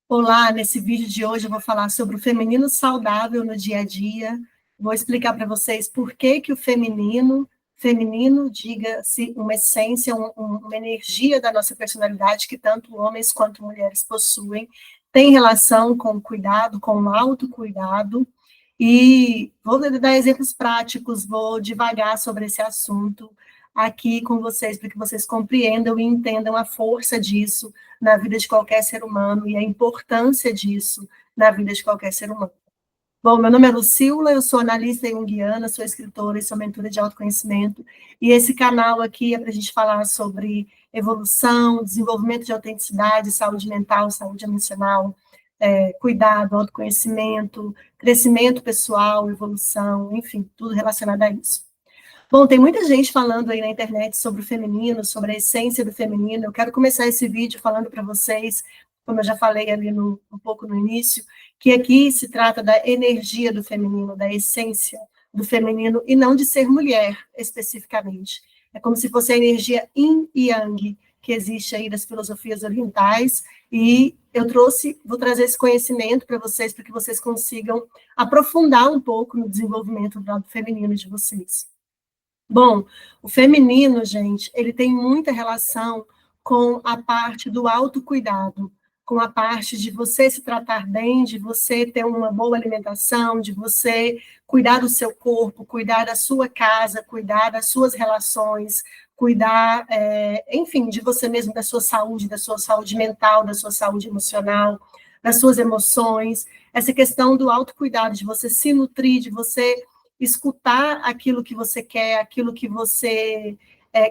Olá, nesse vídeo de hoje eu vou falar sobre o feminino saudável no dia a dia. Vou explicar para vocês por que que o feminino, diga-se, uma essência, uma energia da nossa personalidade que tanto homens quanto mulheres possuem, tem relação com o cuidado, com o autocuidado. E vou dar exemplos práticos, vou devagar sobre esse assunto aqui com vocês, para que vocês compreendam e entendam a força disso na vida de qualquer ser humano e a importância disso na vida de qualquer ser humano. Bom, meu nome é Lucila, eu sou analista junguiana, sou escritora e sou mentora de autoconhecimento, e esse canal aqui é para a gente falar sobre evolução, desenvolvimento de autenticidade, saúde mental, saúde emocional, cuidado, autoconhecimento, crescimento pessoal, evolução, enfim, tudo relacionado a isso. Bom, tem muita gente falando aí na internet sobre o feminino, sobre a essência do feminino. Eu quero começar esse vídeo falando para vocês, como eu já falei ali um pouco no início, que aqui se trata da energia do feminino, da essência do feminino, e não de ser mulher, especificamente. É como se fosse a energia yin e yang, que existe aí das filosofias orientais, e vou trazer esse conhecimento para que vocês consigam aprofundar um pouco no desenvolvimento do lado feminino de vocês. Bom, o feminino, gente, ele tem muita relação com a parte do autocuidado, com a parte de você se tratar bem, de você ter uma boa alimentação, de você cuidar do seu corpo, cuidar da sua casa, cuidar das suas relações, cuidar, enfim, de você mesmo, da sua saúde mental, da sua saúde emocional, das suas emoções. Essa questão do autocuidado, de você se nutrir, de você escutar aquilo que você quer, aquilo que você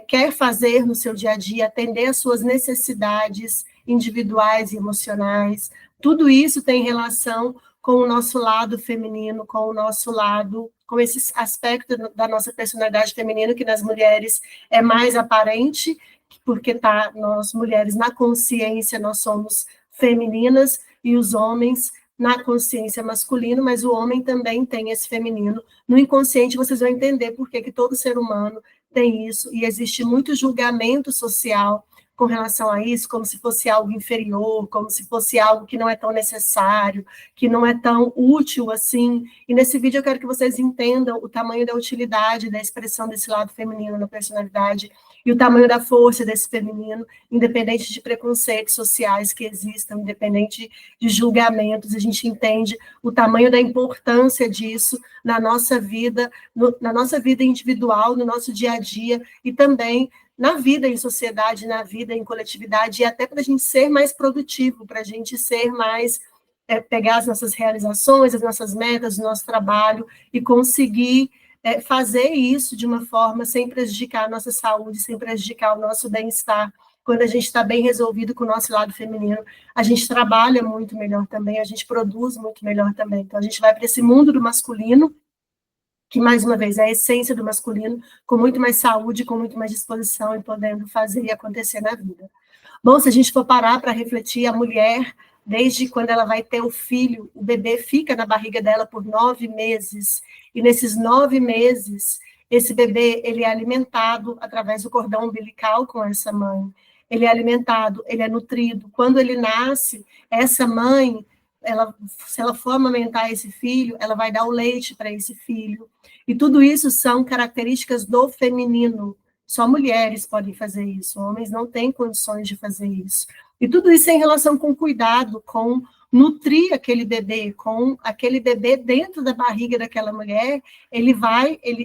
quer fazer no seu dia a dia, atender às suas necessidades individuais e emocionais. Tudo isso tem relação com o nosso lado feminino, com o nosso lado, com esse aspecto da nossa personalidade feminina, que nas mulheres é mais aparente, porque nós mulheres na consciência, nós somos femininas, e os homens na consciência masculina, mas o homem também tem esse feminino. No inconsciente, vocês vão entender por que todo ser humano tem isso, e existe muito julgamento social com relação a isso, como se fosse algo inferior, como se fosse algo que não é tão necessário, que não é tão útil assim. E nesse vídeo eu quero que vocês entendam o tamanho da utilidade da expressão desse lado feminino na personalidade e o tamanho da força desse feminino, independente de preconceitos sociais que existam, independente de julgamentos, a gente entende o tamanho da importância disso na nossa vida, na nossa vida individual, no nosso dia a dia, e também na vida em sociedade, na vida em coletividade, e até para a gente ser mais produtivo, para a gente ser mais, pegar as nossas realizações, as nossas metas, o nosso trabalho, e conseguir fazer isso de uma forma sem prejudicar a nossa saúde, sem prejudicar o nosso bem-estar. Quando a gente está bem resolvido com o nosso lado feminino, a gente trabalha muito melhor também, a gente produz muito melhor também. Então, a gente vai para esse mundo do masculino, que, mais uma vez, é a essência do masculino, com muito mais saúde, com muito mais disposição e podendo fazer e acontecer na vida. Bom, se a gente for parar para refletir, a mulher, desde quando ela vai ter o filho, o bebê fica na barriga dela por 9 meses, e nesses 9 meses, esse bebê ele é alimentado através do cordão umbilical com essa mãe, ele é alimentado, ele é nutrido. Quando ele nasce, essa mãe, se ela for amamentar esse filho, ela vai dar o leite para esse filho. E tudo isso são características do feminino. Só mulheres podem fazer isso, homens não têm condições de fazer isso. E tudo isso em relação com cuidado, com nutrir aquele bebê, com aquele bebê dentro da barriga daquela mulher,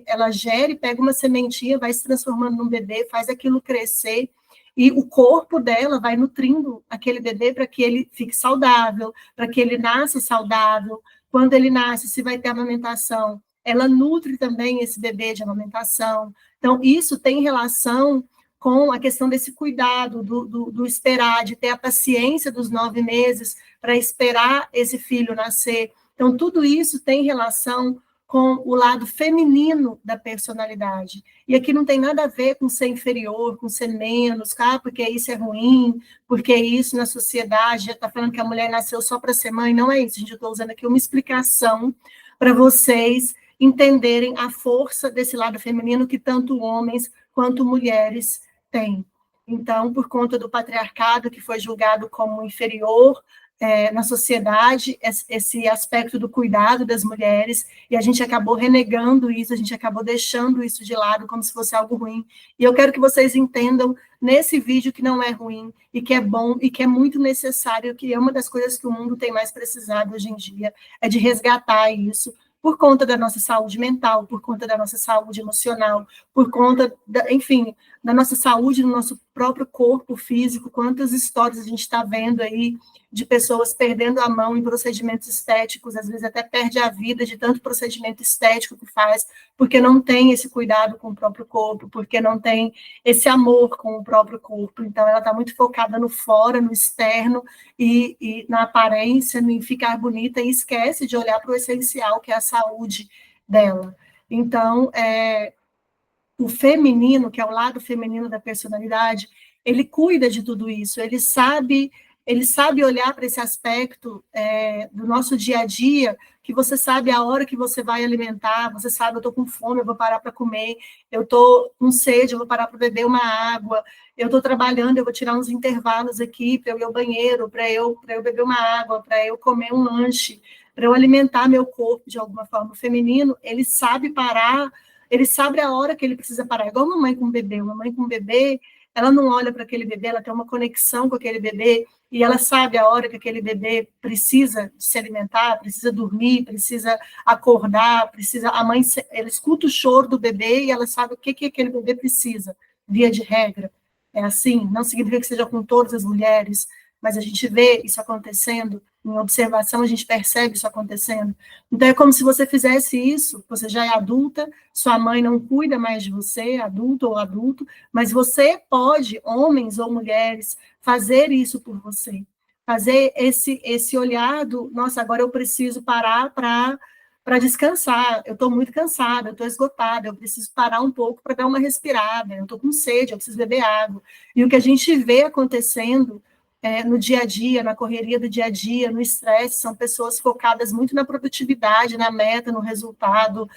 ela gera e pega uma sementinha, vai se transformando num bebê, faz aquilo crescer, e o corpo dela vai nutrindo aquele bebê para que ele fique saudável, para que ele nasça saudável. Quando ele nasce, se vai ter amamentação, ela nutre também esse bebê de amamentação. Então, isso tem relação com a questão desse cuidado, do esperar, de ter a paciência dos 9 meses para esperar esse filho nascer. Então, tudo isso tem relação com o lado feminino da personalidade. E aqui não tem nada a ver com ser inferior, com ser menos, porque isso é ruim, porque isso na sociedade já está falando que a mulher nasceu só para ser mãe. Não é isso, gente. Eu estou usando aqui uma explicação para vocês entenderem a força desse lado feminino que tanto homens quanto mulheres têm. Então, por conta do patriarcado, que foi julgado como inferior, na sociedade esse aspecto do cuidado das mulheres, e a gente acabou renegando isso, a gente acabou deixando isso de lado como se fosse algo ruim. E eu quero que vocês entendam nesse vídeo que não é ruim, e que é bom, e que é muito necessário, que é uma das coisas que o mundo tem mais precisado hoje em dia, é de resgatar isso, por conta da nossa saúde mental, por conta da nossa saúde emocional, por conta, enfim, da nossa saúde no nosso próprio corpo físico. Quantas histórias a gente está vendo aí de pessoas perdendo a mão em procedimentos estéticos, às vezes até perde a vida de tanto procedimento estético que faz, porque não tem esse cuidado com o próprio corpo, porque não tem esse amor com o próprio corpo. Então, ela está muito focada no fora, no externo, e na aparência, em ficar bonita, e esquece de olhar para o essencial, que é a saúde dela. Então, o feminino, que é o lado feminino da personalidade, ele cuida de tudo isso, ele sabe olhar para esse aspecto do nosso dia a dia, que você sabe a hora que você vai alimentar, você sabe, eu estou com fome, eu vou parar para comer, eu estou com sede, eu vou parar para beber uma água, eu estou trabalhando, eu vou tirar uns intervalos aqui para eu ir ao banheiro, para eu beber uma água, para eu comer um lanche, para eu alimentar meu corpo de alguma forma. O feminino, ele sabe parar, ele sabe a hora que ele precisa parar, igual uma mãe com um bebê. Uma mãe com um bebê, ela não olha para aquele bebê, ela tem uma conexão com aquele bebê, e ela sabe a hora que aquele bebê precisa se alimentar, precisa dormir, precisa acordar, a mãe, ela escuta o choro do bebê e ela sabe o que aquele bebê precisa, via de regra. É assim, não significa que seja com todas as mulheres, mas a gente vê isso acontecendo, em observação a gente percebe isso acontecendo. Então é como se você fizesse isso, você já é adulta, sua mãe não cuida mais de você, adulto ou adulto, mas você pode, homens ou mulheres, fazer isso por você. Fazer esse olhar do, nossa, agora eu preciso parar para descansar, eu estou muito cansada, eu estou esgotada, eu preciso parar um pouco para dar uma respirada, eu estou com sede, eu preciso beber água. E o que a gente vê acontecendo no dia a dia, na correria do dia a dia, no estresse, são pessoas focadas muito na produtividade, na meta, no resultado,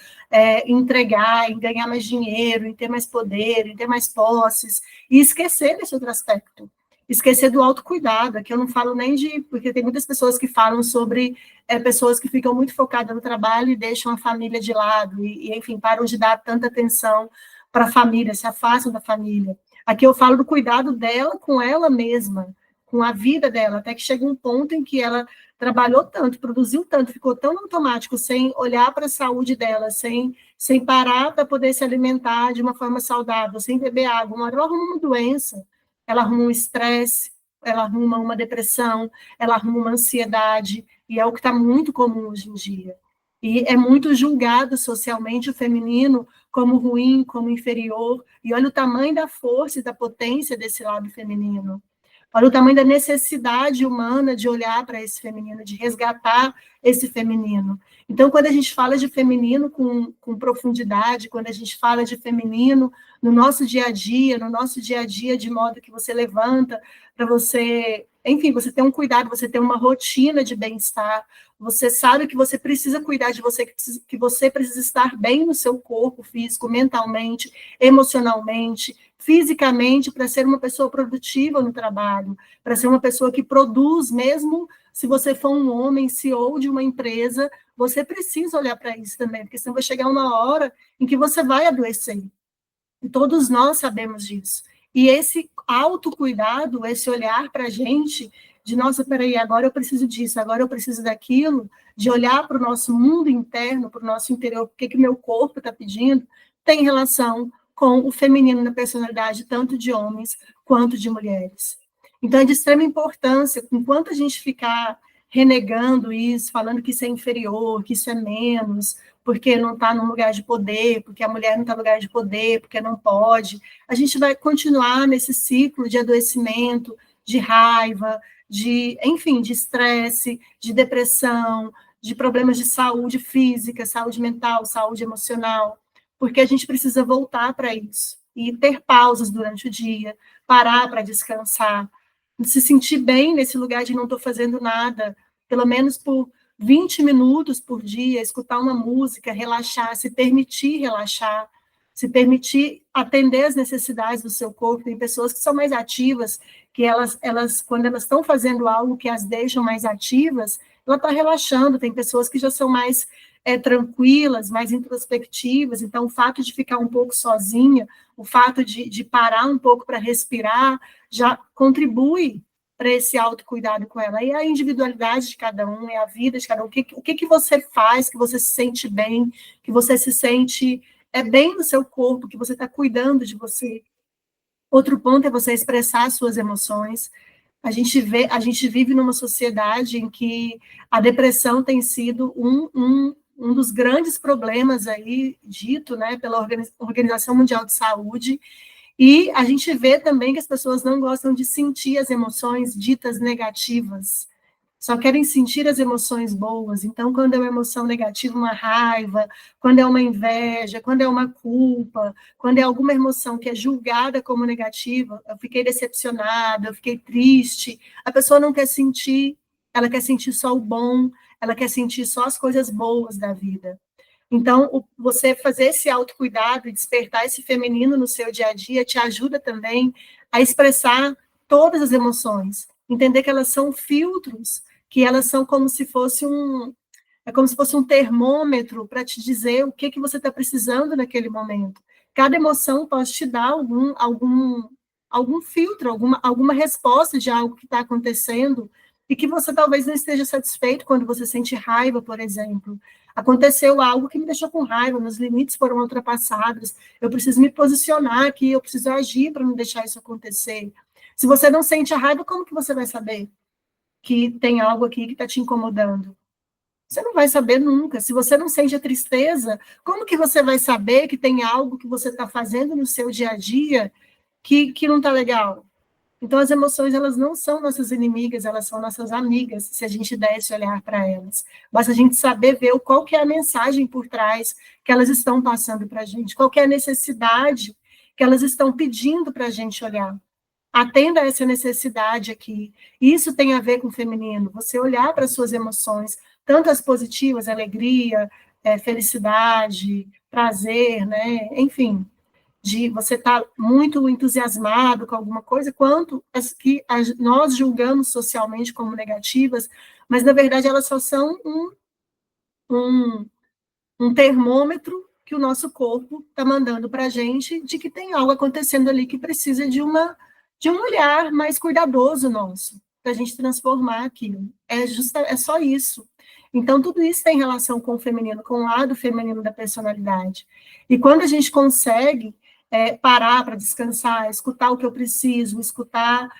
em entregar, em ganhar mais dinheiro, em ter mais poder, em ter mais posses, e esquecer desse outro aspecto. Esquecer do autocuidado, aqui eu não falo nem de... Porque tem muitas pessoas que falam sobre pessoas que ficam muito focadas no trabalho e deixam a família de lado, enfim, param de dar tanta atenção para a família, se afastam da família. Aqui eu falo do cuidado dela com ela mesma, com a vida dela, até que chega um ponto em que ela trabalhou tanto, produziu tanto, ficou tão automático, sem olhar para a saúde dela, sem parar para poder se alimentar de uma forma saudável, sem beber água. Uma hora ela arruma uma doença, ela arruma um estresse, ela arruma uma depressão, ela arruma uma ansiedade, e é o que está muito comum hoje em dia. E é muito julgado socialmente o feminino como ruim, como inferior, e olha o tamanho da força e da potência desse lado feminino. Olha o tamanho da necessidade humana de olhar para esse feminino, de resgatar esse feminino. Então, quando a gente fala de feminino com profundidade, quando a gente fala de feminino no nosso dia a dia, de modo que você levanta para você, enfim, você tem um cuidado, você tem uma rotina de bem-estar, você sabe que você precisa cuidar de você, que você precisa estar bem no seu corpo físico, mentalmente, emocionalmente, fisicamente, para ser uma pessoa produtiva no trabalho, para ser uma pessoa que produz, mesmo se você for um homem, CEO de uma empresa, você precisa olhar para isso também, porque senão vai chegar uma hora em que você vai adoecer. E todos nós sabemos disso. E esse autocuidado, esse olhar para a gente, de, nossa, peraí, agora eu preciso disso, agora eu preciso daquilo, de olhar para o nosso mundo interno, para o nosso interior, o que o meu corpo está pedindo, tem relação com o feminino na personalidade, tanto de homens quanto de mulheres. Então, é de extrema importância, enquanto a gente ficar renegando isso, falando que isso é inferior, que isso é menos, porque não está num lugar de poder, porque a mulher não está no lugar de poder, porque não pode, a gente vai continuar nesse ciclo de adoecimento, de raiva, enfim, de estresse, de depressão, de problemas de saúde física, saúde mental, saúde emocional, porque a gente precisa voltar para isso, e ter pausas durante o dia, parar para descansar, se sentir bem nesse lugar de não estou fazendo nada, pelo menos por 20 minutos por dia, escutar uma música, relaxar, se permitir atender as necessidades do seu corpo. Tem pessoas que são mais ativas, que quando elas estão fazendo algo que as deixam mais ativas, ela está relaxando. Tem pessoas que já são mais tranquilas, mais introspectivas, então o fato de ficar um pouco sozinha, o fato de parar um pouco para respirar, já contribui para esse autocuidado com ela. E a individualidade de cada um, é a vida de cada um. O que você faz que você se sente bem, que você se sente bem no seu corpo, que você está cuidando de você. Outro ponto é você expressar as suas emoções. A gente vive numa sociedade em que a depressão tem sido um dos grandes problemas aí, dito, né, pela Organização Mundial de Saúde, e a gente vê também que as pessoas não gostam de sentir as emoções ditas negativas, só querem sentir as emoções boas. Então, quando é uma emoção negativa, uma raiva, quando é uma inveja, quando é uma culpa, quando é alguma emoção que é julgada como negativa, eu fiquei decepcionada, eu fiquei triste, a pessoa não quer sentir, ela quer sentir só o bom, ela quer sentir só as coisas boas da vida. Então, você fazer esse autocuidado e despertar esse feminino no seu dia a dia te ajuda também a expressar todas as emoções, entender que elas são filtros, que elas são como se fosse um termômetro para te dizer o que você está precisando naquele momento. Cada emoção pode te dar algum filtro, alguma resposta de algo que está acontecendo e que você talvez não esteja satisfeito quando você sente raiva, por exemplo. Aconteceu algo que me deixou com raiva, meus limites foram ultrapassados, eu preciso me posicionar aqui, eu preciso agir para não deixar isso acontecer. Se você não sente a raiva, como que você vai saber que tem algo aqui que está te incomodando? Você não vai saber nunca. Se você não sente a tristeza, como que você vai saber que tem algo que você está fazendo no seu dia a dia que não está legal? Então, as emoções, elas não são nossas inimigas, elas são nossas amigas, se a gente der esse olhar para elas. Basta a gente saber ver qual que é a mensagem por trás que elas estão passando para a gente, qual que é a necessidade que elas estão pedindo para a gente olhar. Atenda a essa necessidade aqui. Isso tem a ver com o feminino, você olhar para as suas emoções, tanto as positivas, alegria, felicidade, prazer, né? Enfim, de você estar muito entusiasmado com alguma coisa, quanto as que nós julgamos socialmente como negativas, mas, na verdade, elas só são um termômetro que o nosso corpo está mandando para a gente de que tem algo acontecendo ali que precisa de um olhar mais cuidadoso nosso, para a gente transformar aquilo. É só isso. Então, tudo isso tem relação com o feminino, com o lado feminino da personalidade. E quando a gente consegue parar para descansar, escutar o que eu preciso, escutar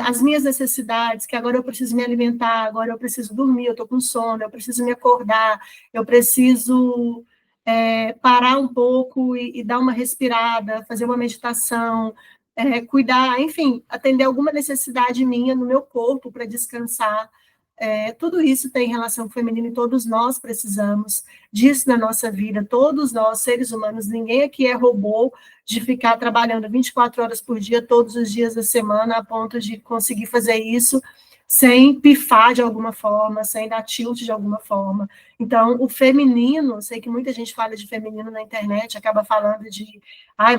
as minhas necessidades, que agora eu preciso me alimentar, agora eu preciso dormir, eu estou com sono, eu preciso me acordar, eu preciso parar um pouco e dar uma respirada, fazer uma meditação, cuidar, enfim, atender alguma necessidade minha no meu corpo para descansar. Tudo isso tem relação com o feminino e todos nós precisamos disso na nossa vida, todos nós, seres humanos, ninguém aqui é robô de ficar trabalhando 24 horas por dia, todos os dias da semana, a ponto de conseguir fazer isso sem pifar de alguma forma, sem dar tilt de alguma forma. Então, o feminino, sei que muita gente fala de feminino na internet, acaba falando de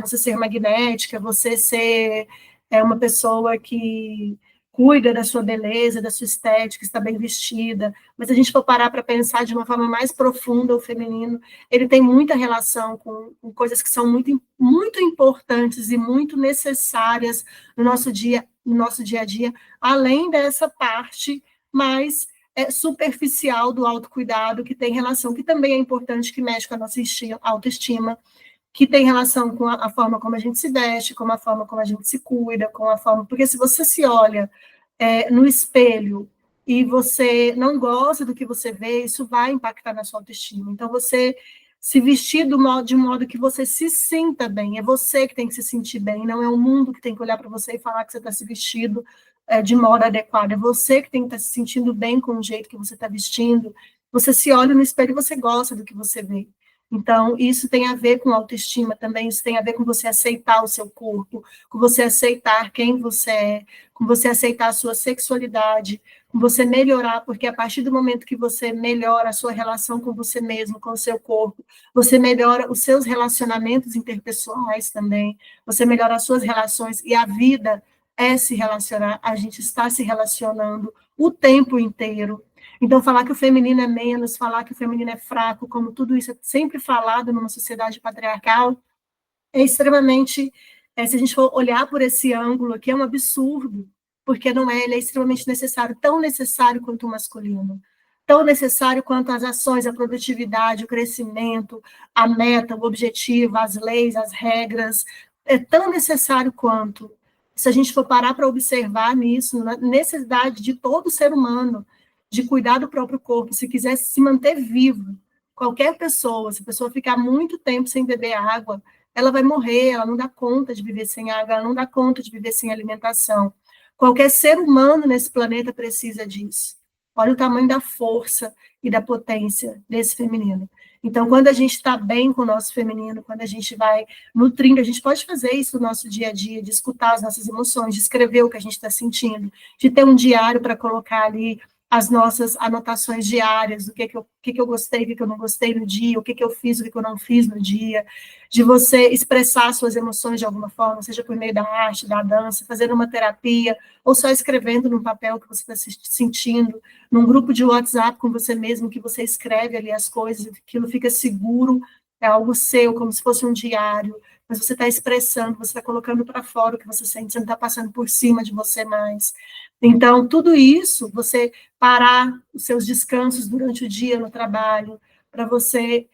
você ser magnética, você ser uma pessoa que cuida da sua beleza, da sua estética, está bem vestida, mas se a gente for parar para pensar de uma forma mais profunda, o feminino, ele tem muita relação com coisas que são muito, muito importantes e muito necessárias no nosso dia a dia, além dessa parte mais superficial do autocuidado, que tem relação, que também é importante, que mexe com a nossa autoestima, que tem relação com a forma como a gente se veste, com a forma como a gente se cuida, com a forma... Porque se você se olha no espelho e você não gosta do que você vê, isso vai impactar na sua autoestima. Então, você se vestir de um modo que você se sinta bem, é você que tem que se sentir bem, não é o mundo que tem que olhar para você e falar que você está se vestido de modo adequado, é você que tem que estar se sentindo bem com o jeito que você está vestindo. Você se olha no espelho e você gosta do que você vê. Então, isso tem a ver com autoestima também, isso tem a ver com você aceitar o seu corpo, com você aceitar quem você é, com você aceitar a sua sexualidade, com você melhorar, porque a partir do momento que você melhora a sua relação com você mesmo, com o seu corpo, você melhora os seus relacionamentos interpessoais também, você melhora as suas relações, e a vida, é se relacionar, a gente está se relacionando o tempo inteiro. Então, falar que o feminino é menos, falar que o feminino é fraco, como tudo isso é sempre falado numa sociedade patriarcal, é extremamente, se a gente for olhar por esse ângulo aqui, é um absurdo, porque não é, ele é extremamente necessário, tão necessário quanto o masculino, tão necessário quanto as ações, a produtividade, o crescimento, a meta, o objetivo, as leis, as regras, é tão necessário quanto. Se a gente for parar para observar nisso, na necessidade de todo ser humano, de cuidar do próprio corpo, se quiser se manter vivo, qualquer pessoa, se a pessoa ficar muito tempo sem beber água, ela vai morrer, ela não dá conta de viver sem água, ela não dá conta de viver sem alimentação. Qualquer ser humano nesse planeta precisa disso. Olha o tamanho da força e da potência desse feminino. Então, quando a gente está bem com o nosso feminino, quando a gente vai nutrindo, a gente pode fazer isso no nosso dia a dia, de escutar as nossas emoções, de escrever o que a gente está sentindo, de ter um diário para colocar ali as nossas anotações diárias, o que eu gostei, o que eu não gostei no dia, o que eu fiz, o que eu não fiz no dia, de você expressar suas emoções de alguma forma, seja por meio da arte, da dança, fazendo uma terapia, ou só escrevendo num papel que você está se sentindo, num grupo de WhatsApp com você mesmo, que você escreve ali as coisas, aquilo fica seguro, é algo seu, como se fosse um diário, mas você está expressando, você está colocando para fora o que você sente, você não está passando por cima de você mais. Então, tudo isso, você parar os seus descansos durante o dia no trabalho, para você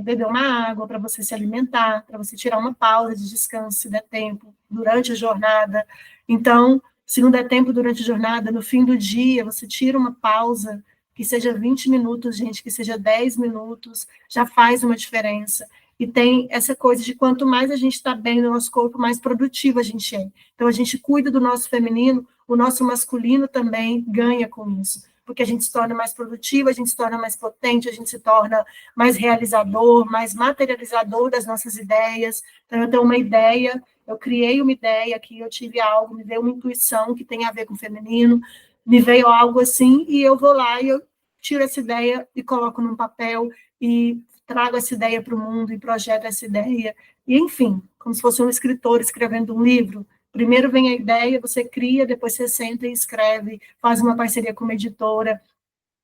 beber uma água, para você se alimentar, para você tirar uma pausa de descanso, se der tempo, durante a jornada. Então, se não der tempo durante a jornada, no fim do dia, você tira uma pausa, que seja 20 minutos, gente, que seja 10 minutos, já faz uma diferença. E tem essa coisa de quanto mais a gente está bem no nosso corpo, mais produtivo a gente é. Então, a gente cuida do nosso feminino, o nosso masculino também ganha com isso, porque a gente se torna mais produtivo, a gente se torna mais potente, a gente se torna mais realizador, mais materializador das nossas ideias. Então, eu tenho uma ideia, eu criei uma ideia aqui, eu tive algo, me veio uma intuição que tem a ver com o feminino, me veio algo assim, e eu vou lá e eu tiro essa ideia e coloco num papel e trago essa ideia para o mundo e projeto essa ideia. E, enfim, como se fosse um escritor escrevendo um livro. Primeiro vem a ideia, você cria, depois você senta e escreve, faz uma parceria com uma editora,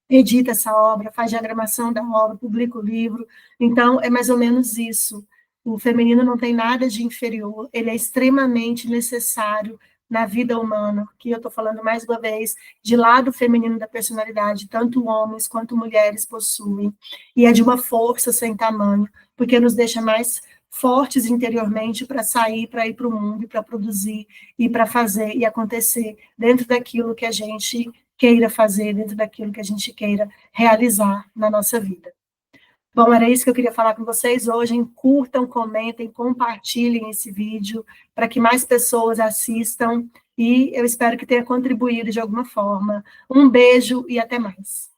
edita essa obra, faz diagramação da obra, publica o livro. Então, é mais ou menos isso. O feminino não tem nada de inferior, ele é extremamente necessário na vida humana, que eu estou falando mais uma vez, de lado feminino da personalidade, tanto homens quanto mulheres possuem, e é de uma força sem tamanho, porque nos deixa mais fortes interiormente para sair, para ir para o mundo, para produzir, e para fazer e acontecer dentro daquilo que a gente queira fazer, dentro daquilo que a gente queira realizar na nossa vida. Bom, era isso que eu queria falar com vocês hoje. Curtam, comentem, compartilhem esse vídeo para que mais pessoas assistam e eu espero que tenha contribuído de alguma forma. Um beijo e até mais.